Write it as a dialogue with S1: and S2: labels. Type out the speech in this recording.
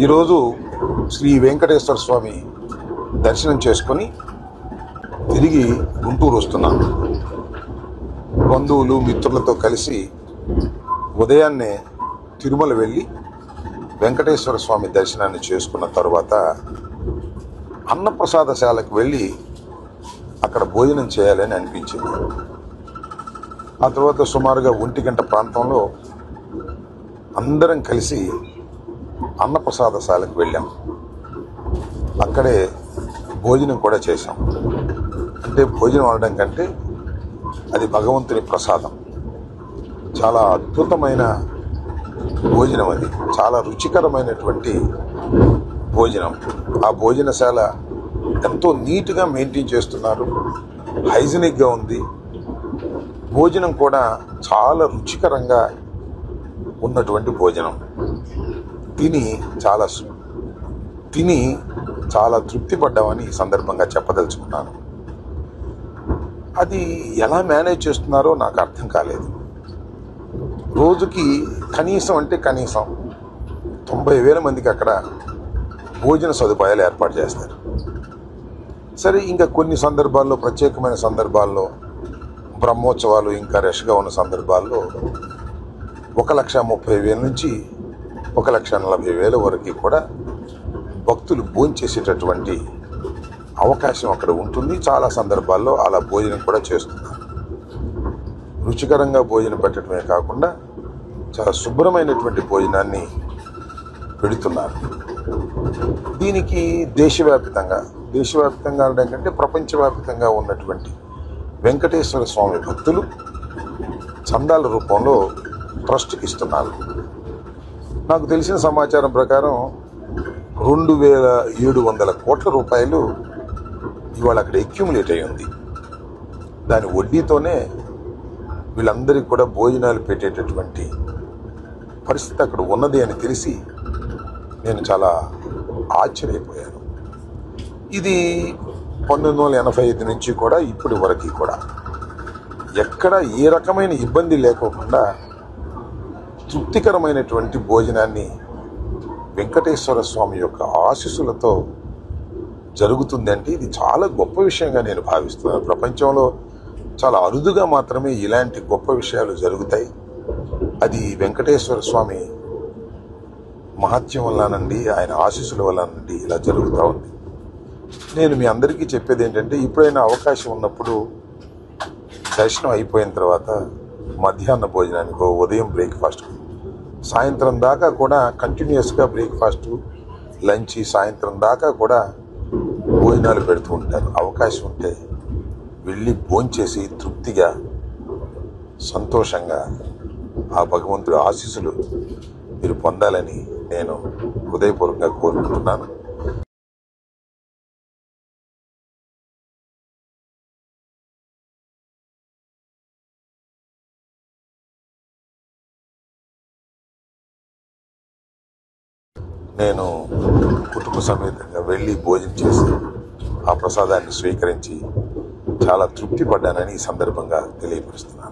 S1: ఈరోజు శ్రీ వెంకటేశ్వర స్వామి దర్శనం చేసుకొని తిరిగి గుంటూరు వస్తున్నాను. బంధువులు మిత్రులతో కలిసి ఉదయాన్నే తిరుమల వెళ్ళి వెంకటేశ్వర స్వామి దర్శనాన్ని చేసుకున్న తర్వాత అన్నప్రసాదశాలకు వెళ్ళి అక్కడ భోజనం చేయాలని అనిపించింది. ఆ తర్వాత సుమారుగా 1 గంట ప్రాంతంలో అందరం కలిసి అన్నప్రసాదశాలకు వెళ్ళాం. అక్కడే భోజనం కూడా చేశాం. అంటే భోజనం అనడం కంటే అది భగవంతుని ప్రసాదం. చాలా అద్భుతమైన భోజనం, అది చాలా రుచికరమైనటువంటి భోజనం. ఆ భోజనశాల ఎంతో నీట్గా మెయింటైన్ చేస్తున్నారు, హైజీనిక్గా ఉంది. భోజనం కూడా చాలా రుచికరంగా ఉన్నటువంటి భోజనం. తిని చాలా తృప్తి పడ్డామని ఈ సందర్భంగా చెప్పదలుచుకున్నాను. అది ఎలా మేనేజ్ చేస్తున్నారో నాకు అర్థం కాలేదు. రోజుకి కనీసం 90,000 మందికి అక్కడ భోజన సదుపాయాలు ఏర్పాటు చేస్తారు. సరే, ఇంకా కొన్ని సందర్భాల్లో, ప్రత్యేకమైన సందర్భాల్లో, బ్రహ్మోత్సవాలు ఇంకా రష్గా ఉన్న సందర్భాల్లో 1,30,000 నుంచి 1,40,000 వరకు కూడా భక్తులు భోంచేసేటటువంటి అవకాశం అక్కడ ఉంటుంది. చాలా సందర్భాల్లో అలా భోజనం కూడా చేస్తున్నారు. రుచికరంగా భోజనం పెట్టడమే కాకుండా చాలా శుభ్రమైనటువంటి భోజనాన్ని పెడుతున్నారు. దీనికి దేశవ్యాప్తంగా అనడం కంటే ప్రపంచవ్యాప్తంగా ఉన్నటువంటి వెంకటేశ్వర స్వామి భక్తులు చందాల రూపంలో ట్రస్ట్కి ఇస్తున్నారు. నాకు తెలిసిన సమాచారం ప్రకారం 2,700 కోట్ల రూపాయలు ఇవాళ అక్కడ అక్యుములేట్ అయి ఉంది. దాని వడ్డీతోనే వీళ్ళందరికీ కూడా భోజనాలు పెట్టేటటువంటి పరిస్థితి అక్కడ ఉన్నది అని తెలిసి నేను చాలా ఆశ్చర్యపోయాను. ఇది 1985 నుంచి కూడా ఇప్పటి వరకు కూడా ఎక్కడ ఏ రకమైన ఇబ్బంది లేకోకుండా తృప్తికరమైనటువంటి భోజనాన్ని వెంకటేశ్వర స్వామి యొక్క ఆశీస్సులతో జరుగుతుందంటే ఇది చాలా గొప్ప విషయంగా నేను భావిస్తున్నాను. ప్రపంచంలో చాలా అరుదుగా మాత్రమే ఇలాంటి గొప్ప విషయాలు జరుగుతాయి. అది వెంకటేశ్వర స్వామి మహత్యం వల్లనండి, ఆయన ఆశీస్సుల వల్లనండి ఇలా జరుగుతూ ఉంది. నేను మీ అందరికీ చెప్పేది ఏంటంటే, ఎప్పుడైనా అవకాశం ఉన్నప్పుడు దర్శనం అయిపోయిన తర్వాత మధ్యాహ్న భోజనానికో, ఉదయం బ్రేక్ఫాస్ట్, సాయంత్రం దాకా కూడా కంటిన్యూస్గా బ్రేక్ఫాస్ట్, లంచ్, సాయంత్రం దాకా కూడా భోజనాలు పెడుతూ ఉంటారు. అవకాశం ఉంటే వెళ్ళి భోంచేసి తృప్తిగా, సంతోషంగా ఆ భగవంతుడి ఆశీస్సులు మీరు పొందాలని నేను హృదయపూర్వకంగా కోరుకుంటున్నాను. నేను కుటుంబ సమేతంగా వెళ్ళి భోజనం చేసి ఆ ప్రసాదాన్ని స్వీకరించి చాలా తృప్తి పడ్డానని ఈ సందర్భంగా తెలియపరుస్తున్నాను.